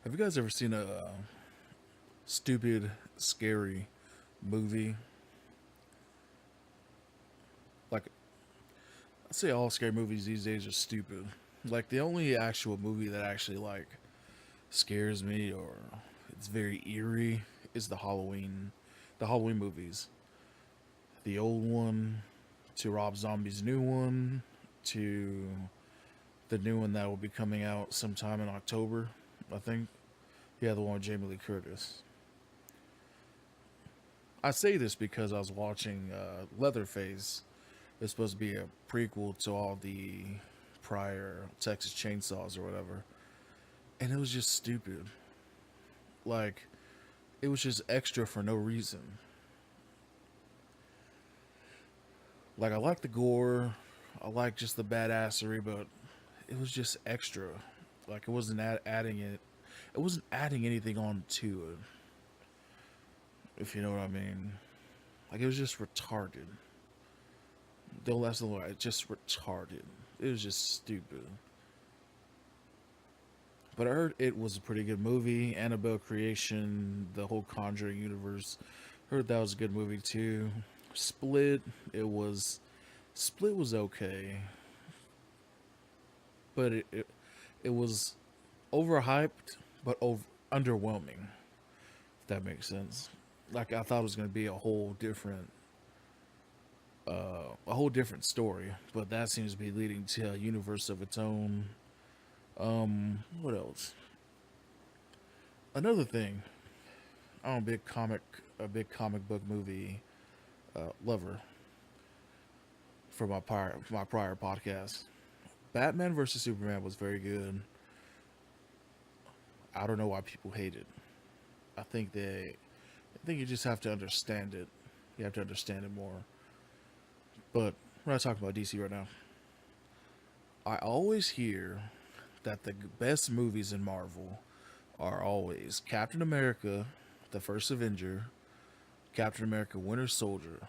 Have you guys ever seen a stupid, scary movie? Like, I'd say all scary movies these days are stupid. Like, the only actual movie that actually, scares me or it's very eerie is the Halloween movies. The old one, to Rob Zombie's new one, to the new one that will be coming out sometime in October, I think. Yeah, the one with Jamie Lee Curtis. I say this because I was watching Leatherface. It's supposed to be a prequel to all the prior Texas Chainsaws or whatever, and it was just stupid. Like, it was just extra for no reason. Like, I like the gore, I like just the badassery, but it was just extra. Like, it wasn't adding it. It wasn't adding anything on to it, if you know what I mean. Like, it was just retarded. Don't last the word. Just retarded. It was just stupid. But I heard it was a pretty good movie. Annabelle creation, the whole Conjuring universe. Heard that was a good movie too. Split, it was Split was okay, but it was overhyped, but underwhelming. If that makes sense. Like, I thought it was gonna be a whole different story, but that seems to be leading to a universe of its own. What else? Another thing, I'm a big comic book movie lover for my prior podcast. Batman versus Superman was very good. I don't know why people hate it. I think you just have to understand it. You have to understand it more. But we're not talking about DC right now. I always hear that the best movies in Marvel are always Captain America, the first Avenger, Captain America, Winter Soldier.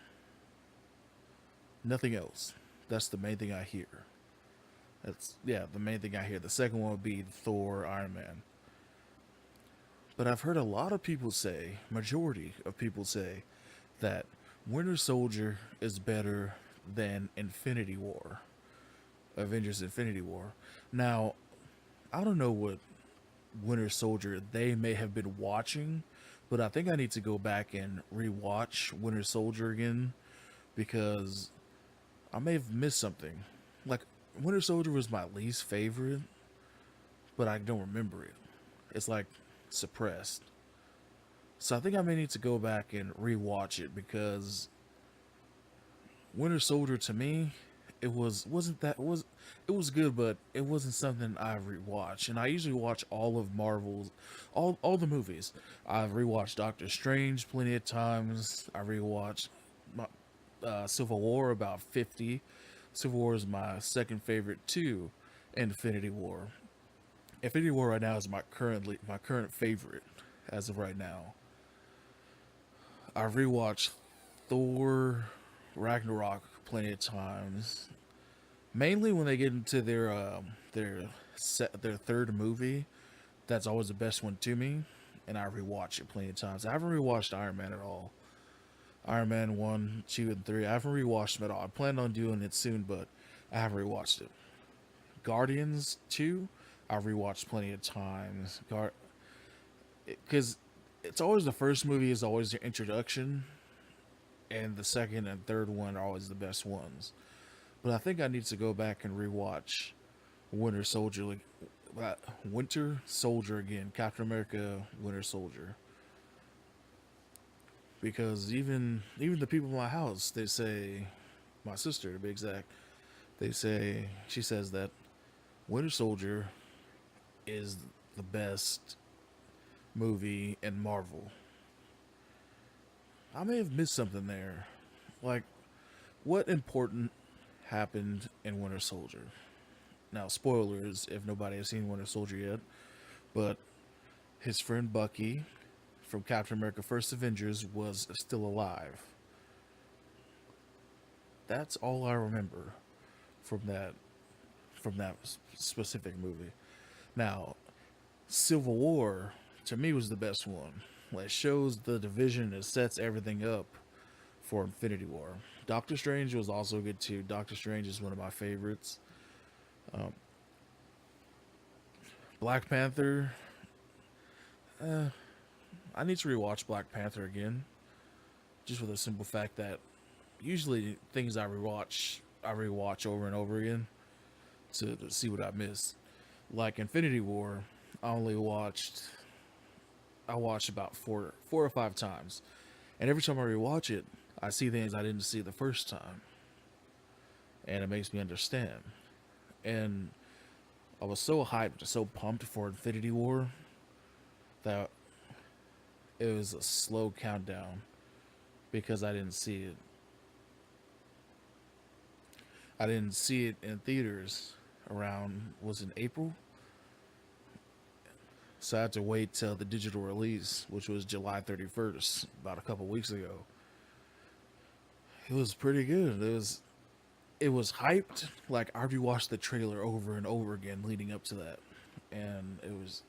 Nothing else. That's the main thing I hear. That's yeah, the main thing I hear. The second one would be Thor, Iron Man. But I've heard a lot of people say, majority of people say, that Winter Soldier is better than Infinity War, Avengers Infinity War. Now, I don't know what Winter Soldier they may have been watching, but I think I need to go back and rewatch Winter Soldier again because I may have missed something. Like, Winter Soldier was my least favorite, but I don't remember it. It's like suppressed. So I think I may need to go back and rewatch it because Winter Soldier to me, it was good, but it wasn't something I rewatch. And I usually watch all of Marvel's all the movies. I've rewatched Doctor Strange plenty of times. I rewatched my, Civil War about 50. Civil War is my second favorite too. Infinity War. Infinity War right now is my current favorite as of right now. I've rewatched Thor Ragnarok plenty of times. Mainly when they get into their third movie, that's always the best one to me, and I rewatch it plenty of times. I haven't rewatched Iron Man at all. Iron Man 1, 2, and 3. I haven't rewatched them at all. I plan on doing it soon, but I haven't rewatched it. Guardians 2, I've rewatched plenty of times. Because it's always the first movie is always your introduction, and the second and third one are always the best ones. But I think I need to go back and rewatch Winter Soldier, Winter Soldier again, Captain America, Winter Soldier, because even the people in my house, they say, my sister to be exact, she says that Winter Soldier is the best movie in Marvel. I may have missed something there, like what important happened in Winter Soldier. Now, spoilers if nobody has seen Winter Soldier yet, but his friend Bucky from Captain America First Avengers was still alive. That's all I remember from that specific movie. Now, Civil War, to me, was the best one. It shows the division, it sets everything up for Infinity War. Doctor Strange was also good too. Doctor Strange is one of my favorites. Um, Black Panther, uh, I need to rewatch Black Panther again, just for the simple fact that usually things I rewatch over and over again to see what I missed. Like Infinity War, I only watched I watched about four or five times, and every time I rewatch it, I see things I didn't see the first time, and it makes me understand. And I was so hyped, so pumped for Infinity War that it was a slow countdown because I didn't see it. I didn't see it in theaters around was in April, so I had to wait till the digital release, which was July 31st, about a couple weeks ago. It was pretty good. It was hyped. Like I rewatched the trailer over and over again leading up to that, and it was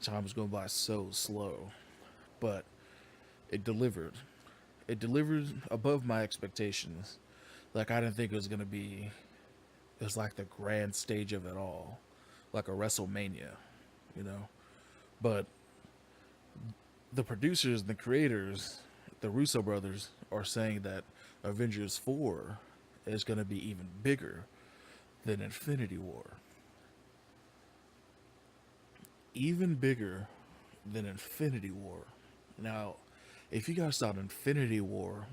time was going by so slow, but it delivered. It delivered above my expectations. Like I didn't think it was gonna be. It was like the grand stage of it all, like a WrestleMania, you know. But the producers and the creators, the Russo brothers, are saying that Avengers 4 is going to be even bigger than Infinity War. Even bigger than Infinity War. Now, if you guys thought Infinity War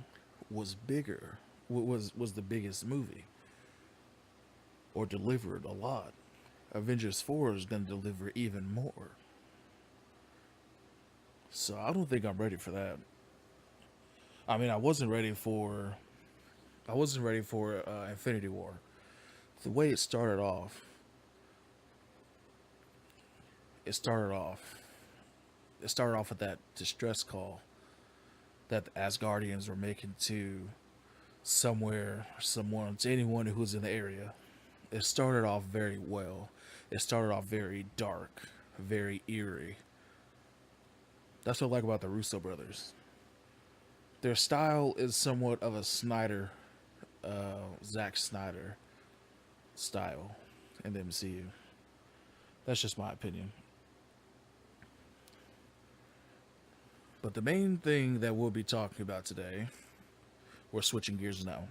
was bigger, was the biggest movie, or delivered a lot, Avengers 4 is going to deliver even more. So I don't think I'm ready for that. I mean, I wasn't ready for Infinity War. The way it started off, it started off with that distress call that the Asgardians were making to someone, to anyone who was in the area. It started off very well. It started off very dark, very eerie. That's what I like about the Russo brothers. Their style is somewhat of a Zack Snyder style in the MCU. That's just my opinion. But the main thing that we'll be talking about today, we're switching gears now.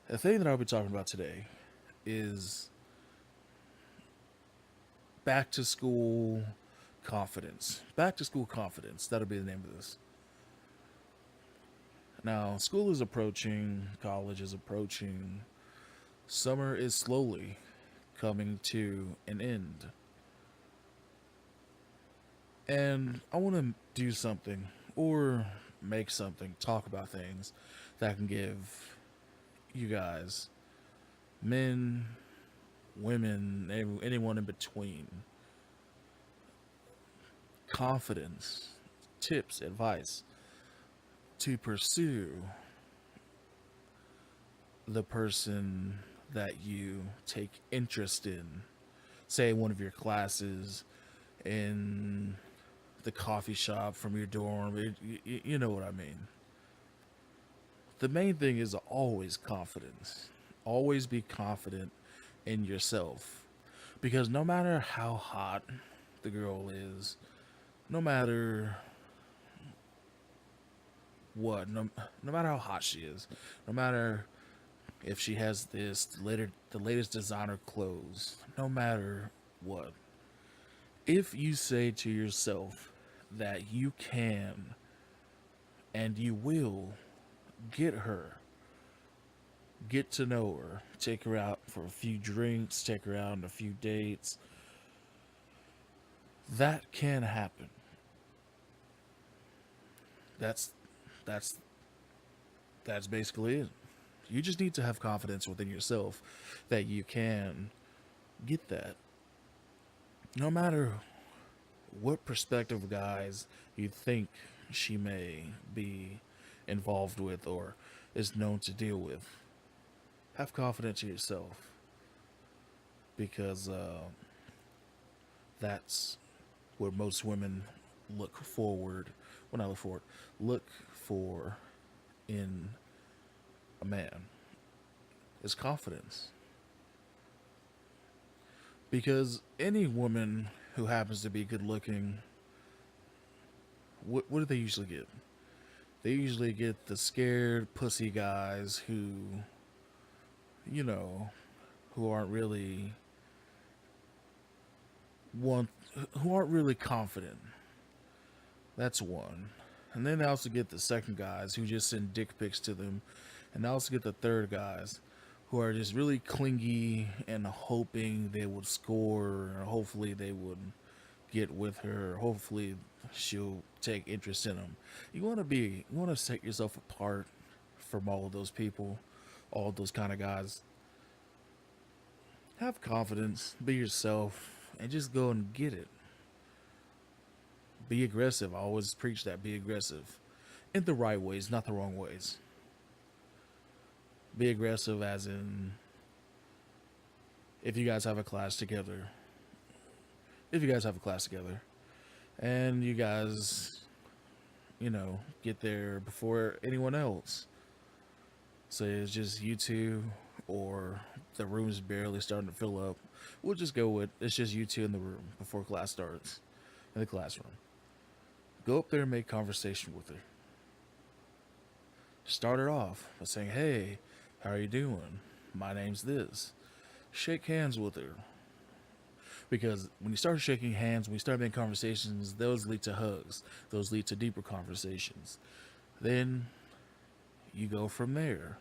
The thing that I'll be talking about today is back to school confidence. Back to school confidence. That'll be the name of this. Now, school is approaching, college is approaching, summer is slowly coming to an end. And I want to do something or make something, talk about things that can give you guys, men, women, anyone in between, confidence, tips, advice to pursue the person that you take interest in. Say one of your classes in the coffee shop from your dorm. You know what I mean. The main thing is always confidence. Always be confident in yourself. Because no matter how hot the girl is, no matter what, no matter how hot she is, no matter if she has the latest designer clothes, no matter what, if you say to yourself that you can and you will get her, get to know her, take her out for a few drinks, take her out on a few dates, that can happen. That's that's that's basically it. You just need to have confidence within yourself that you can get that. No matter what prospective guys you think she may be involved with or is known to deal with, have confidence in yourself because That's what most women look forward, when I look forward, look for in a man is confidence. Because any woman who happens to be good looking, what do they usually get? They usually get the scared pussy guys who, you know, who aren't really want who aren't really confident. That's one. And then they also get the second guys who just send dick pics to them. And they also get the third guys who are just really clingy and hoping they would score, or hopefully they would get with her, or hopefully she'll take interest in them. You want to set yourself apart from all of those people, all of those kind of guys. Have confidence, be yourself, and just go and get it. Be aggressive. I always preach that. Be aggressive. In the right ways, not the wrong ways. Be aggressive as in, if you guys have a class together, if you guys have a class together, and you guys, get there before anyone else. Say it's just you two, or the room's barely starting to fill up. We'll just go with it's just you two in the room before class starts, in the classroom. Go up there and make conversation with her. Start her off by saying, "Hey, how are you doing? My name's this." Shake hands with her. Because when you start shaking hands, when you start making conversations, those lead to hugs. Those lead to deeper conversations. Then you go from there.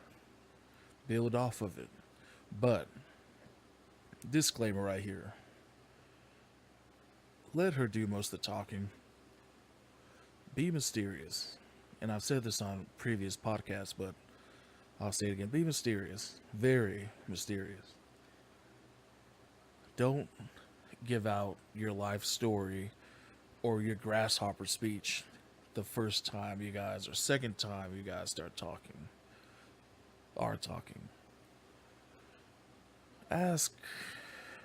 Build off of it. But, disclaimer right here. Let her do most of the talking. Be mysterious. And I've said this on previous podcasts, but I'll say it again. Be mysterious. Very mysterious. Don't give out your life story or your grasshopper speech the first time you guys, or second time you guys start talking, are talking. Ask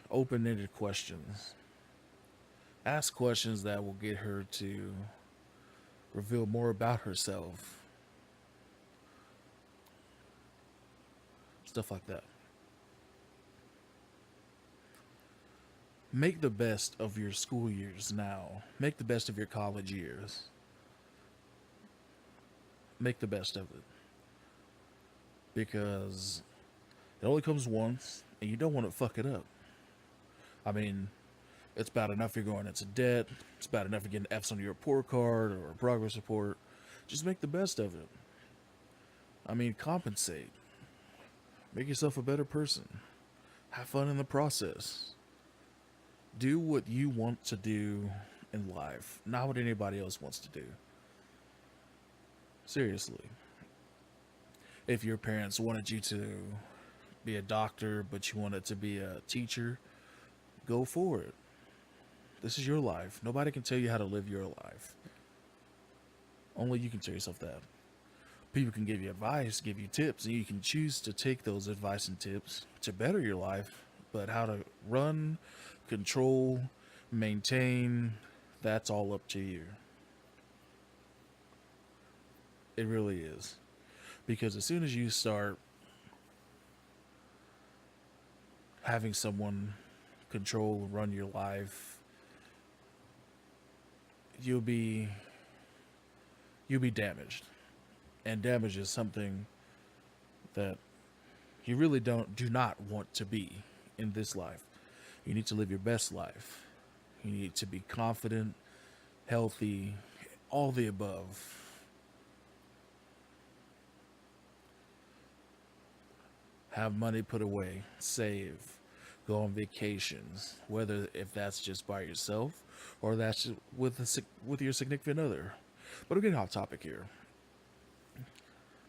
open-ended questions. Ask questions that will get her to reveal more about herself. Stuff like that. Make the best of your school years now. Make the best of your college years. Make the best of it. Because it only comes once, and you don't want to fuck it up. I mean, it's bad enough you're going into debt. It's bad enough you're getting F's on your report card or a progress report. Just make the best of it. I mean, compensate. Make yourself a better person. Have fun in the process. Do what you want to do in life, not what anybody else wants to do. Seriously. If your parents wanted you to be a doctor, but you wanted to be a teacher, go for it. This is your life. Nobody can tell you how to live your life. Only you can tell yourself that. People can give you advice, give you tips, and you can choose to take those advice and tips to better your life. But how to run, control, maintain, that's all up to you. It really is. Because as soon as you start having someone control, run your life, you'll be damaged. And damage is something that you really do not want to be in this life. You need to live your best life. You need to be confident, healthy, all the above. Have money put away, save, go on vacations, whether if that's just by yourself or that's with your significant other. But we're getting off topic here.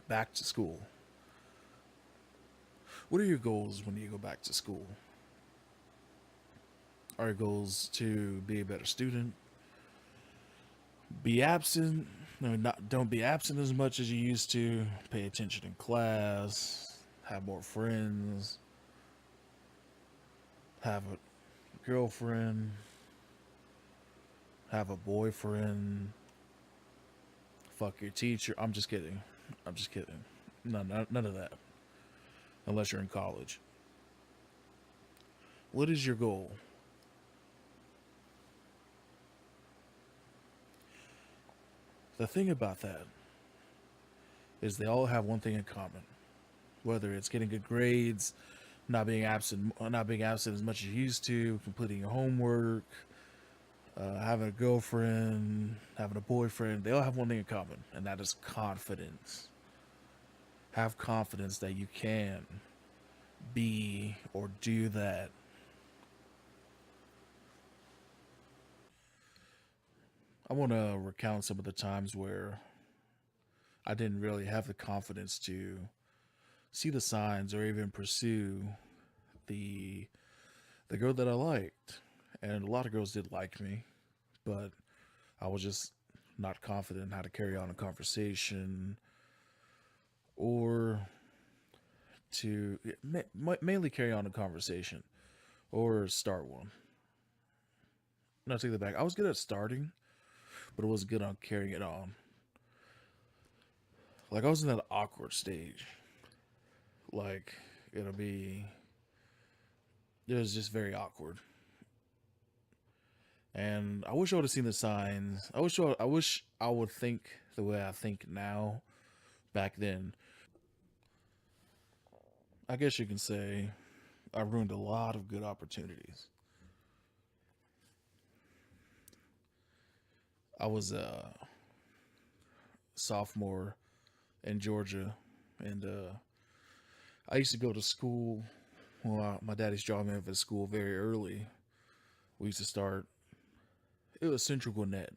Back to school. What are your goals when you go back to school? Are your goals to be a better student? Be absent? No, don't be absent as much as you used to. Pay attention in class. Have more friends. Have a girlfriend. have a boyfriend, fuck your teacher. I'm just kidding. I'm just kidding. None of that. Unless you're in college. What is your goal? The thing about that is they all have one thing in common. Whether it's getting good grades, not being absent as much as you used to, completing your homework, having a girlfriend, having a boyfriend, they all have one thing in common, and that is confidence. Have confidence that you can be or do that. I want to recount some of the times where I didn't really have the confidence to see the signs or even pursue the the girl that I liked. And a lot of girls did like me, but I was just not confident in how to carry on a conversation or to mainly carry on a conversation or start one. No, take that back. I was good at starting, but it wasn't good on carrying it on. Like I was in that awkward stage. Like it'll be, it was just very awkward. And I wish I would have seen the signs. I wish I would think the way I think now back then. I guess you can say I ruined a lot of good opportunities. I was a sophomore in Georgia, and I used to go to school. Well, my daddy's dropped me off at school very early. We used to start. It was Central Gwinnett.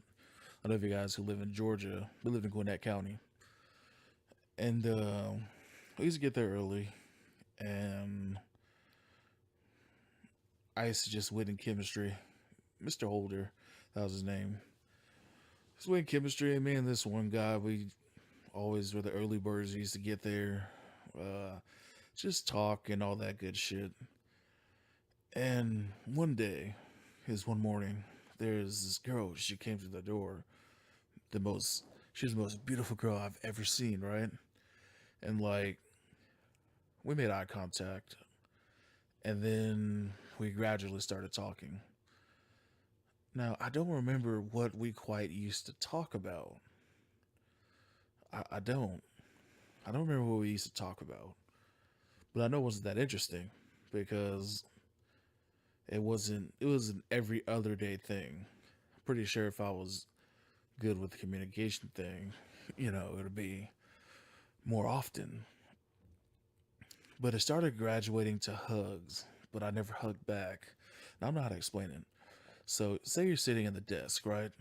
I know if you guys who live in Georgia, we lived in Gwinnett County, and I used to get there early, and I used to just win in chemistry. Mr. Holder, that was his name. Just win chemistry, and me and this one guy, we always were the early birds. We used to get there, uh, just talk and all that good shit. And one day, is one morning, there's this girl. She came through the door. The most, she was the most beautiful girl I've ever seen, right? And like, we made eye contact, and then we gradually started talking. Now, I don't remember what we quite used to talk about. I don't. I don't remember what we used to talk about. But I know it wasn't that interesting because it was an every other day thing. Pretty sure if I was good with the communication thing, it would be more often. But it started graduating to hugs, but I never hugged back. Now I don't know how to explain it. So say you're sitting at the desk, right?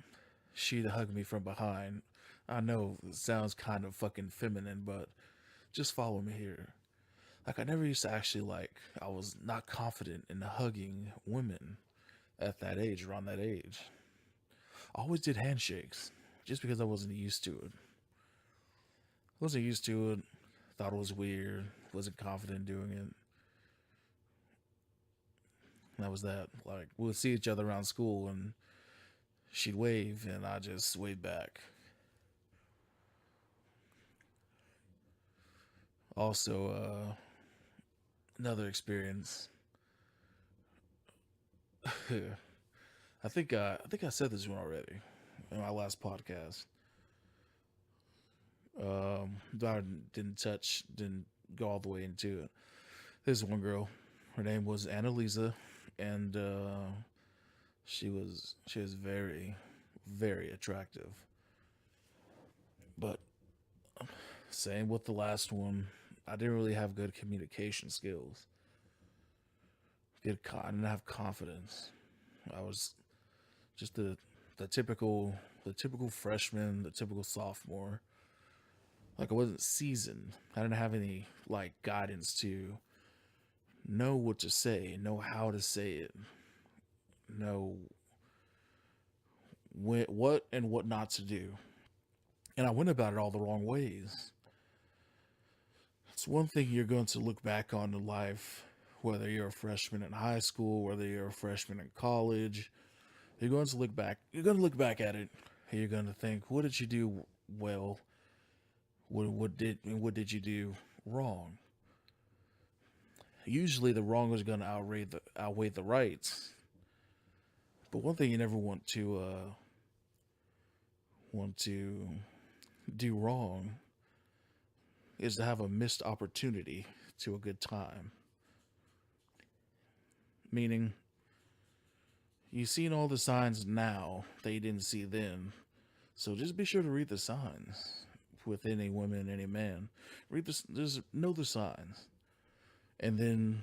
She'd hug me from behind. I know it sounds kind of fucking feminine, but just follow me here. Like I never used to actually like I was not confident in hugging women at that age, around that age. I always did handshakes just because I wasn't used to it. Wasn't used to it. Thought it was weird. Wasn't confident doing it. And that was that. Like we would see each other around school, and she'd wave, and I just waved back. Also, another experience. I think I said this one already in my last podcast. I didn't go all the way into it. There's one girl. Her name was Annalisa, and she was very, very attractive. But same with the last one, I didn't really have good communication skills. I didn't have confidence. I was just the typical freshman, the typical sophomore. Like I wasn't seasoned. I didn't have any like guidance to know what to say, know how to say it, know what and what not to do. And I went about it all the wrong ways. It's one thing you're going to look back on in life, whether you're a freshman in high school, whether you're a freshman in college, You're going to look back. You're going to look back at it. And you're going to think, what did you do well? What did you do wrong? Usually, the wrong is going to outweigh the rights. But one thing you never want to do wrong is to have a missed opportunity to a good time. Meaning, you've seen all the signs now that you didn't see then. So just be sure to read the signs with any woman, any man. Just know the signs. And then,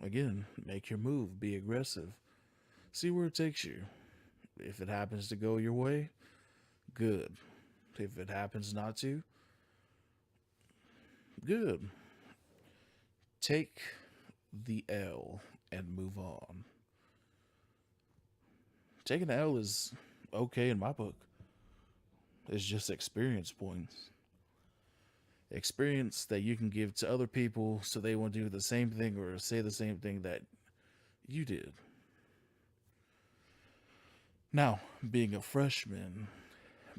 again, make your move. Be aggressive. See where it takes you. If it happens to go your way, good. If it happens not to, good. Take the L and move on. Taking the L is okay in my book. It's just experience points. Experience that you can give to other people so they won't do the same thing or say the same thing that you did. Now, being a freshman,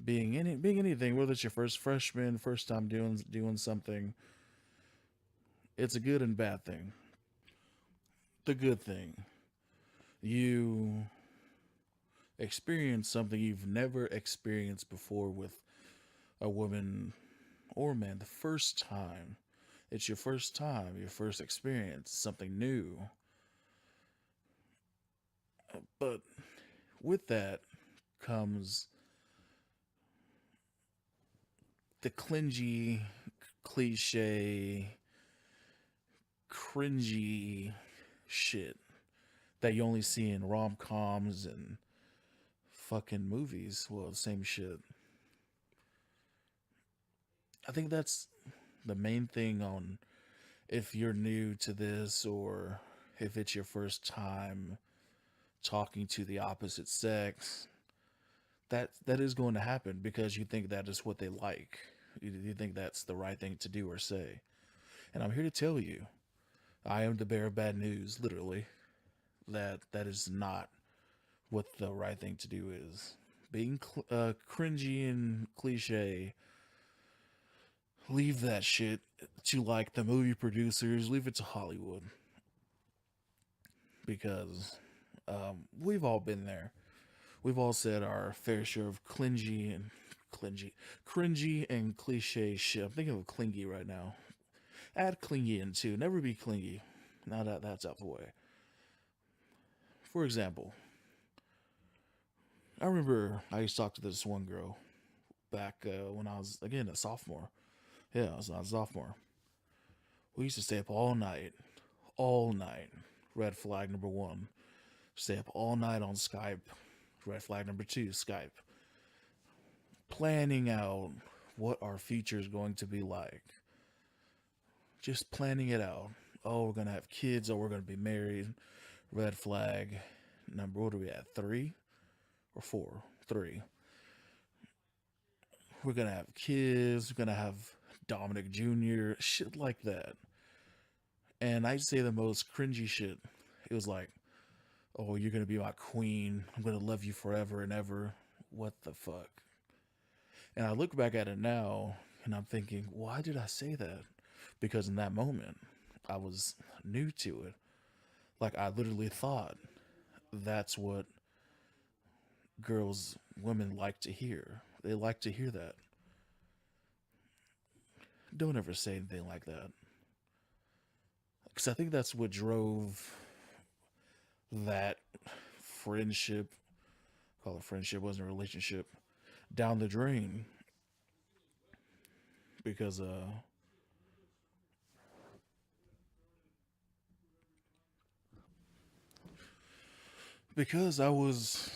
being anything, whether it's your first freshman, first time doing something, it's a good and bad thing. The good thing, you experience something you've never experienced before with a woman or man the first time. It's your first time, your first experience, something new. But with that comes the clingy, cliche, cringy shit that you only see in rom coms and fucking movies. Well, same shit. I think that's the main thing on if you're new to this or if it's your first time talking to the opposite sex. That is going to happen because you think that is what they like. You think that's the right thing to do or say. And I'm here to tell you, I am the bearer of bad news, literally. That is not what the right thing to do is. Being cringy and cliche, leave that shit to like the movie producers, leave it to Hollywood. Because we've all been there. We've all said our fair share of cringy and cliche shit. I'm thinking of clingy right now. Add clingy in too. Never be clingy. Now that that's out the way. For example, I remember I used to talk to this one girl back when I was again a sophomore. Yeah, I was a sophomore. We used to stay up all night, all night. Red flag number one. Stay up all night on Skype. Red flag number two, Skype. Planning out what our future is going to be like. Just planning it out. Oh, we're gonna have kids. Oh, we're gonna be married. Red flag number. What are we at? 3 or 4? 3. We're gonna have kids. We're gonna have Dominic Jr. Shit like that. And I'd say the most cringy shit. It was like, oh, you're gonna be my queen. I'm gonna love you forever and ever. What the fuck? And I look back at it now and I'm thinking, why did I say that? Because in that moment, I was new to it. Like, I literally thought that's what women like to hear. They like to hear that. Don't ever say anything like that. Because I think that's what drove that friendship, call it friendship, wasn't a relationship, down the drain. Because because I was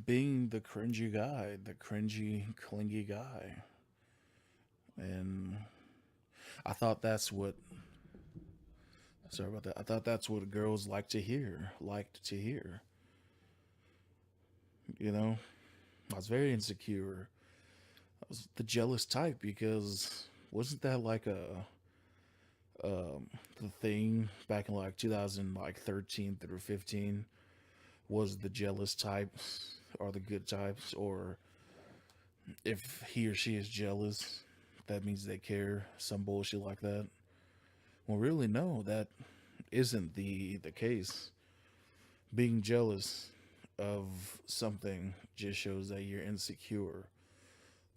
being the cringy guy, the cringy, clingy guy. And I thought that's what, sorry about that. I thought that's what girls liked to hear. You know, I was very insecure. I was the jealous type because wasn't that like the thing back in like 2000 like 13 through 15 was the jealous types are the good types, or if he or she is jealous, that means they care, some bullshit like that. Well, really, no, that isn't the case. Being jealous of something just shows that you're insecure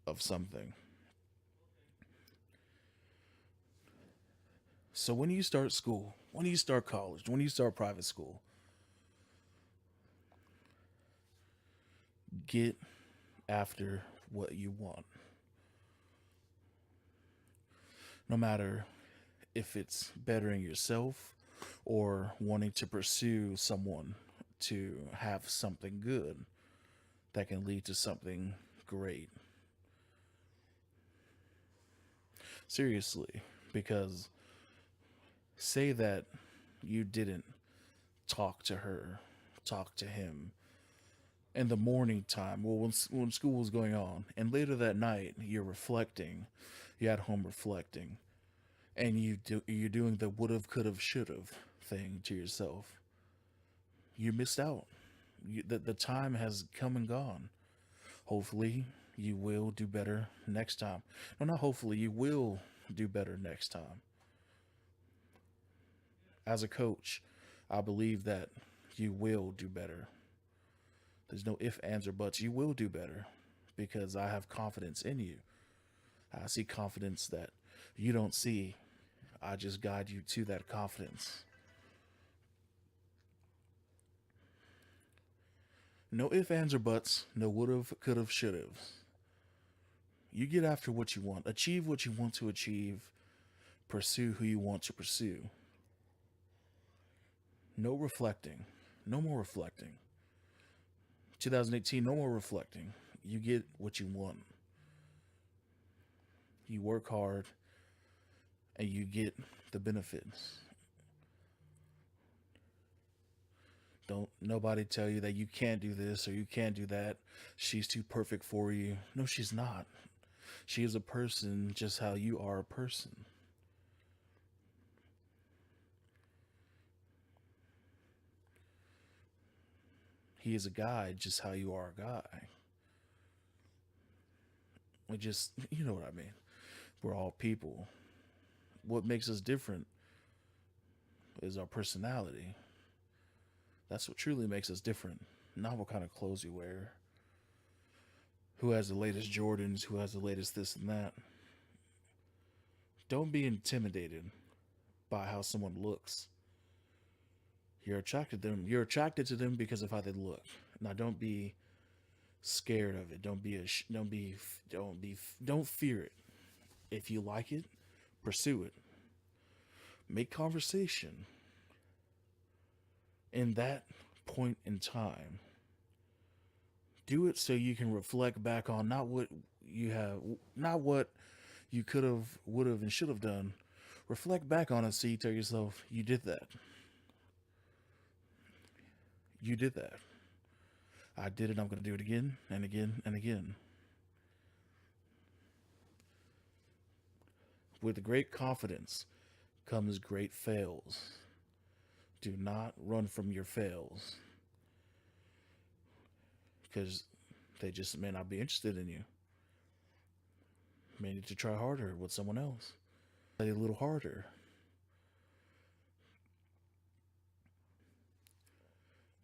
of something. So when you start school, when you start college, when you start private school, get after what you want. No matter if it's bettering yourself or wanting to pursue someone to have something good that can lead to something great. Seriously, because say that you didn't talk to her, talk to him in the morning time, well, when school was going on, and later that night you're reflecting, you're at home reflecting, and you're doing the would have, could have, should have thing to yourself. You missed out. The time has come and gone. Hopefully, you will do better next time. No, not hopefully, you will do better next time. As a coach, I believe that you will do better. There's no if, ands, or buts. You will do better because I have confidence in you. I see confidence that you don't see. I just guide you to that confidence. No if, ands, or buts. No would've, could've, should've. You get after what you want. Achieve what you want to achieve. Pursue who you want to pursue. No reflecting. No more reflecting. 2018, no more reflecting. You get what you want. You work hard and you get the benefits. Don't nobody tell you that you can't do this or you can't do that. She's too perfect for you. No, she's not. She is a person just how you are a person. He is a guy just how you are a guy. We just, you know what I mean. We're all people. What makes us different is our personality. That's what truly makes us different. Not what kind of clothes you wear. Who has the latest Jordans? Who has the latest this and that? Don't be intimidated by how someone looks. You're attracted to them. You're attracted to them because of how they look. Now, don't be scared of it. Don't fear it. If you like it, pursue it. Make conversation. In that point in time, do it so you can reflect back on not what you could have, would have, and should have done. Reflect back on it so you tell yourself, you did that. You did that. I did it. I'm going to do it again and again and again. With great confidence comes great fails. Do not run from your fails because they just may not be interested in you. May need to try harder with someone else. Play a little harder.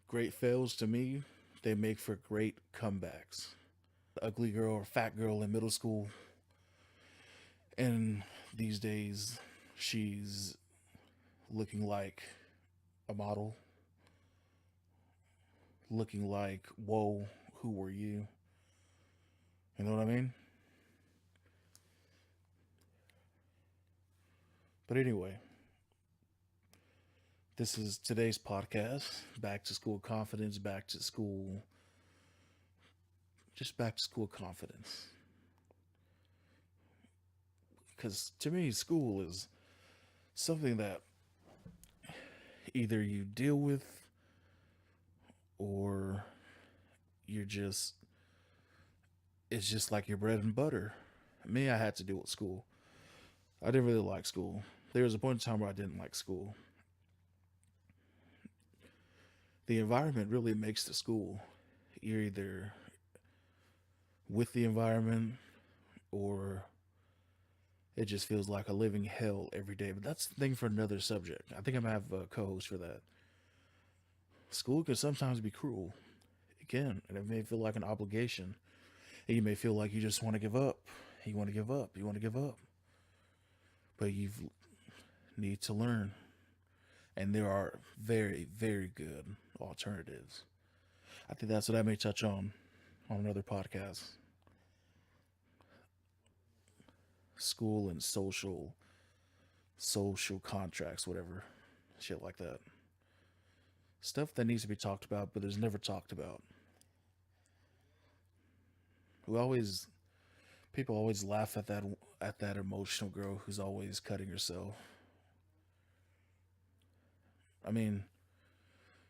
Great fails to me, they make for great comebacks. Ugly girl or fat girl in middle school, and these days she's looking like a model, looking like, whoa, who were you? You know what I mean? But anyway, this is today's podcast. Back to school confidence, back to school, just back to school confidence. Because to me, school is something that either you deal with or you're just, it's just like your bread and butter. Me, I had to deal with school. I didn't really like school. There was a point in time where I didn't like school. The environment really makes the school. You're either with the environment or it just feels like a living hell every day. But that's the thing for another subject. I think I'm gonna have a co-host for that. School can sometimes be cruel. It can, and it may feel like an obligation. And you may feel like you just want to give up. You want to give up. You want to give up. But you need to learn. And there are very, very good alternatives. I think that's what I may touch on another podcast. School and social contracts, whatever. Shit like that. Stuff that needs to be talked about, but is never talked about. We always People always laugh at that emotional girl who's always cutting herself. I mean,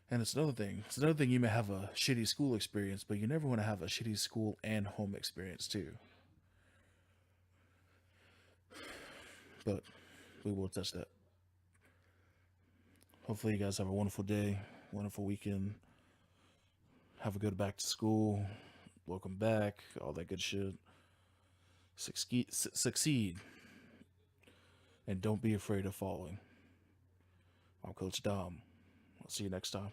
and it's another thing. It's another thing you may have a shitty school experience, but you never want to have a shitty school and home experience too. But we will touch that. Hopefully you guys have a wonderful day, wonderful weekend. Have a good back to school. Welcome back. All that good shit. Succeed. And don't be afraid of falling. I'm Coach Dom. I'll see you next time.